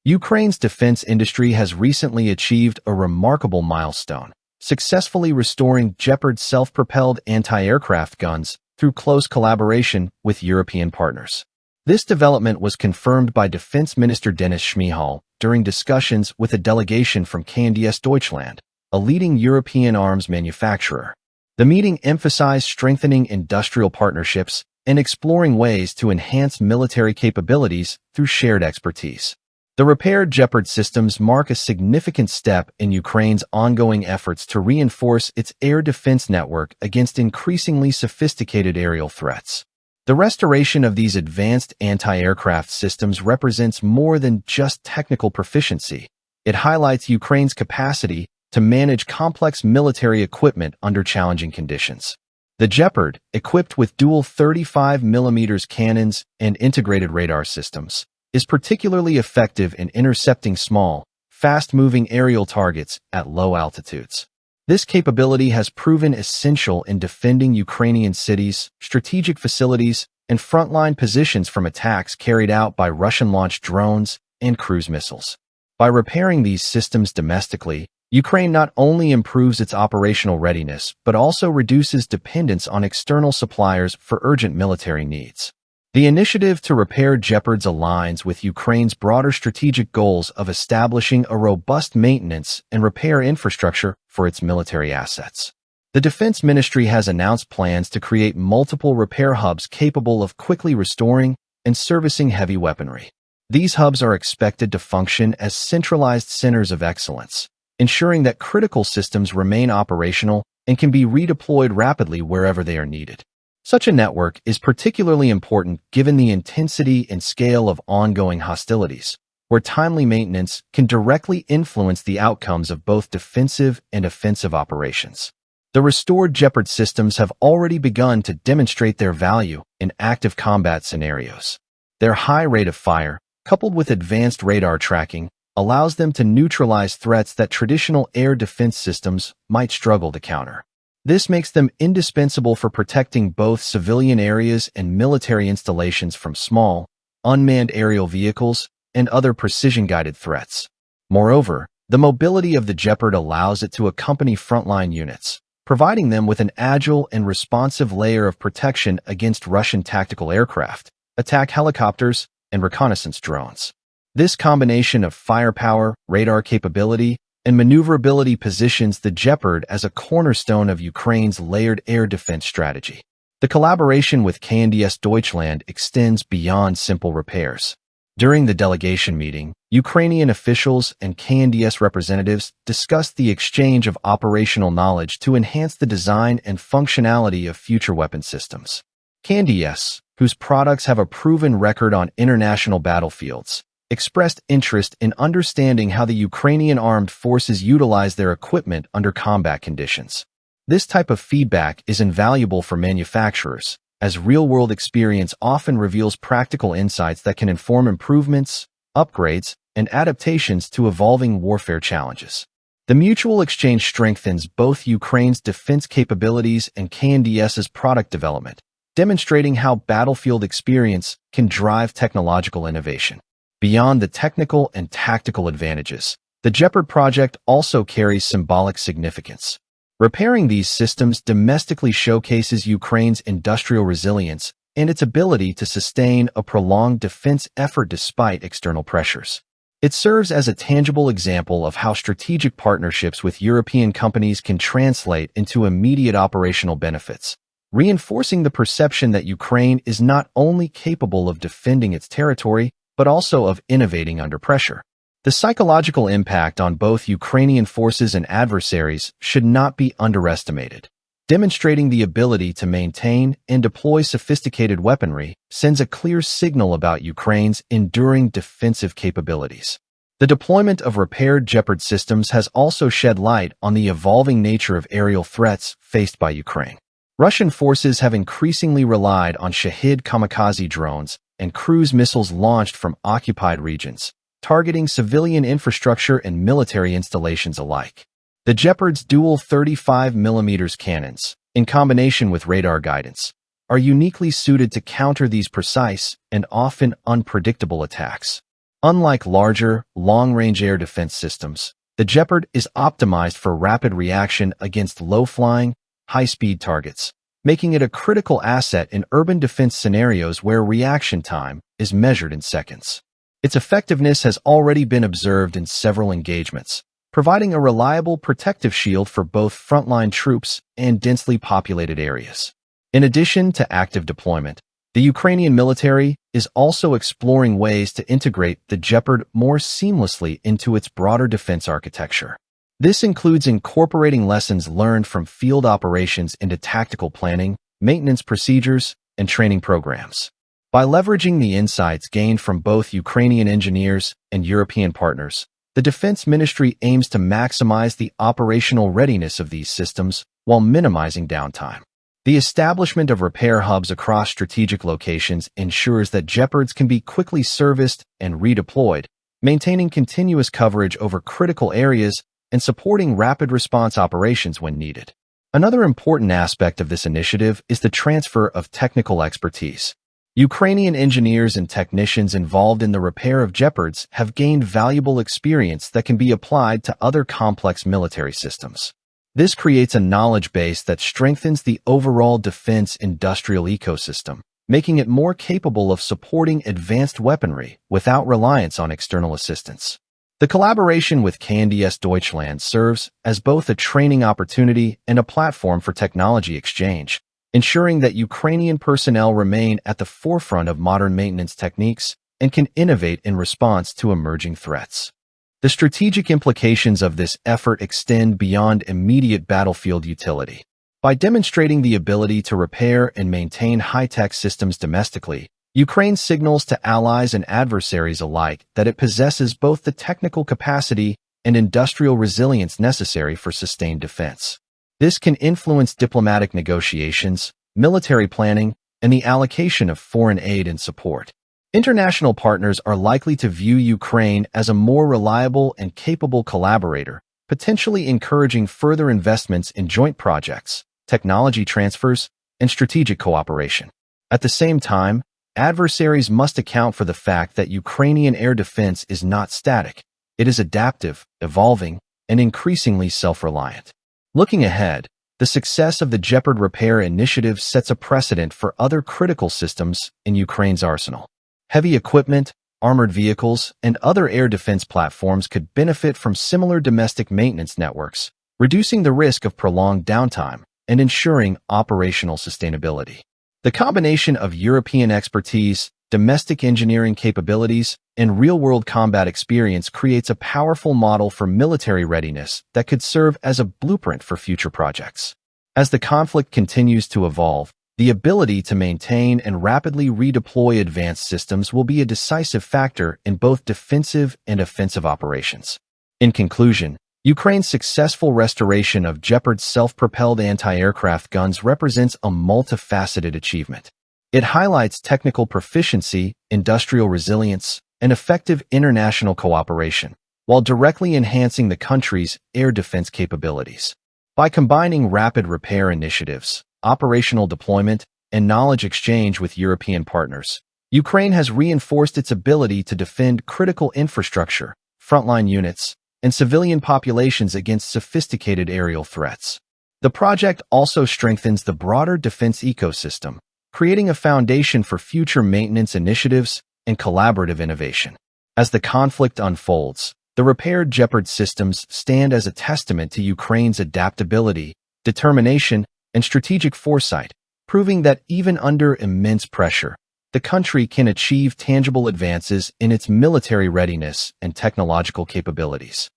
Ukraine's defense industry has recently achieved a remarkable milestone, successfully restoring Gepard self-propelled anti-aircraft guns through close collaboration with European partners. This development was confirmed by Defense Minister Dennis Schmihal during discussions with a delegation from KNDS Deutschland, a leading European arms manufacturer. The meeting emphasized strengthening industrial partnerships and exploring ways to enhance military capabilities through shared expertise. The repaired Gepard systems mark a significant step in Ukraine's ongoing efforts to reinforce its air defense network against increasingly sophisticated aerial threats. The restoration of these advanced anti-aircraft systems represents more than just technical proficiency. It highlights Ukraine's capacity to manage complex military equipment under challenging conditions. The Gepard, equipped with dual 35mm cannons and integrated radar systems, is particularly effective in intercepting small, fast-moving aerial targets at low altitudes. This capability has proven essential in defending Ukrainian cities, strategic facilities, and frontline positions from attacks carried out by Russian-launched drones and cruise missiles. By repairing these systems domestically, Ukraine not only improves its operational readiness but also reduces dependence on external suppliers for urgent military needs. The initiative to repair Gepards aligns with Ukraine's broader strategic goals of establishing a robust maintenance and repair infrastructure for its military assets. The Defense Ministry has announced plans to create multiple repair hubs capable of quickly restoring and servicing heavy weaponry. These hubs are expected to function as centralized centers of excellence, ensuring that critical systems remain operational and can be redeployed rapidly wherever they are needed. Such a network is particularly important given the intensity and scale of ongoing hostilities, where timely maintenance can directly influence the outcomes of both defensive and offensive operations. The restored Gepard systems have already begun to demonstrate their value in active combat scenarios. Their high rate of fire, coupled with advanced radar tracking, allows them to neutralize threats that traditional air defense systems might struggle to counter. This makes them indispensable for protecting both civilian areas and military installations from small, unmanned aerial vehicles and other precision-guided threats. Moreover, the mobility of the Gepard allows it to accompany frontline units, providing them with an agile and responsive layer of protection against Russian tactical aircraft, attack helicopters, and reconnaissance drones. This combination of firepower, radar capability, and maneuverability positions the Gepard as a cornerstone of Ukraine's layered air defense strategy. The collaboration with KNDS Deutschland extends beyond simple repairs. During the delegation meeting, Ukrainian officials and KNDS representatives discussed the exchange of operational knowledge to enhance the design and functionality of future weapon systems. KNDS, whose products have a proven record on international battlefields, expressed interest in understanding how the Ukrainian armed forces utilize their equipment under combat conditions. This type of feedback is invaluable for manufacturers, as real-world experience often reveals practical insights that can inform improvements, upgrades, and adaptations to evolving warfare challenges. The mutual exchange strengthens both Ukraine's defense capabilities and KNDS's product development, demonstrating how battlefield experience can drive technological innovation. Beyond the technical and tactical advantages, the Gepard project also carries symbolic significance. Repairing these systems domestically showcases Ukraine's industrial resilience and its ability to sustain a prolonged defense effort despite external pressures. It serves as a tangible example of how strategic partnerships with European companies can translate into immediate operational benefits, reinforcing the perception that Ukraine is not only capable of defending its territory, but also of innovating under pressure. The psychological impact on both Ukrainian forces and adversaries should not be underestimated. Demonstrating the ability to maintain and deploy sophisticated weaponry sends a clear signal about Ukraine's enduring defensive capabilities. The deployment of repaired Gepard systems has also shed light on the evolving nature of aerial threats faced by Ukraine. Russian forces have increasingly relied on Shahid kamikaze drones and cruise missiles launched from occupied regions, targeting civilian infrastructure and military installations alike. The Gepard's dual 35mm cannons, in combination with radar guidance, are uniquely suited to counter these precise and often unpredictable attacks. Unlike larger, long-range air defense systems, the Gepard is optimized for rapid reaction against low-flying, high-speed targets, making it a critical asset in urban defense scenarios where reaction time is measured in seconds. Its effectiveness has already been observed in several engagements, providing a reliable protective shield for both frontline troops and densely populated areas. In addition to active deployment, the Ukrainian military is also exploring ways to integrate the Gepard more seamlessly into its broader defense architecture. This includes incorporating lessons learned from field operations into tactical planning, maintenance procedures, and training programs. By leveraging the insights gained from both Ukrainian engineers and European partners, the Defense Ministry aims to maximize the operational readiness of these systems while minimizing downtime. The establishment of repair hubs across strategic locations ensures that Gepards can be quickly serviced and redeployed, maintaining continuous coverage over critical areas and supporting rapid response operations when needed. Another important aspect of this initiative is the transfer of technical expertise. Ukrainian engineers and technicians involved in the repair of Gepards have gained valuable experience that can be applied to other complex military systems. This creates a knowledge base that strengthens the overall defense industrial ecosystem, making it more capable of supporting advanced weaponry without reliance on external assistance. The collaboration with KNDS Deutschland serves as both a training opportunity and a platform for technology exchange, ensuring that Ukrainian personnel remain at the forefront of modern maintenance techniques and can innovate in response to emerging threats. The strategic implications of this effort extend beyond immediate battlefield utility. By demonstrating the ability to repair and maintain high-tech systems domestically, Ukraine signals to allies and adversaries alike that it possesses both the technical capacity and industrial resilience necessary for sustained defense. This can influence diplomatic negotiations, military planning, and the allocation of foreign aid and support. International partners are likely to view Ukraine as a more reliable and capable collaborator, potentially encouraging further investments in joint projects, technology transfers, and strategic cooperation. At the same time, adversaries must account for the fact that Ukrainian air defense is not static. It is adaptive, evolving, and increasingly self-reliant. Looking ahead, the success of the Gepard repair initiative sets a precedent for other critical systems in Ukraine's arsenal. Heavy equipment, armored vehicles, and other air defense platforms could benefit from similar domestic maintenance networks, reducing the risk of prolonged downtime and ensuring operational sustainability. The combination of European expertise, domestic engineering capabilities, and real-world combat experience creates a powerful model for military readiness that could serve as a blueprint for future projects. As the conflict continues to evolve, the ability to maintain and rapidly redeploy advanced systems will be a decisive factor in both defensive and offensive operations. In conclusion, Ukraine's successful restoration of Gepard's self-propelled anti-aircraft guns represents a multifaceted achievement. It highlights technical proficiency, industrial resilience, and effective international cooperation, while directly enhancing the country's air defense capabilities. By combining rapid repair initiatives, operational deployment, and knowledge exchange with European partners, Ukraine has reinforced its ability to defend critical infrastructure, frontline units, and civilian populations against sophisticated aerial threats. The project also strengthens the broader defense ecosystem, creating a foundation for future maintenance initiatives and collaborative innovation. As the conflict unfolds, the repaired Gepard systems stand as a testament to Ukraine's adaptability, determination, and strategic foresight, proving that even under immense pressure, the country can achieve tangible advances in its military readiness and technological capabilities.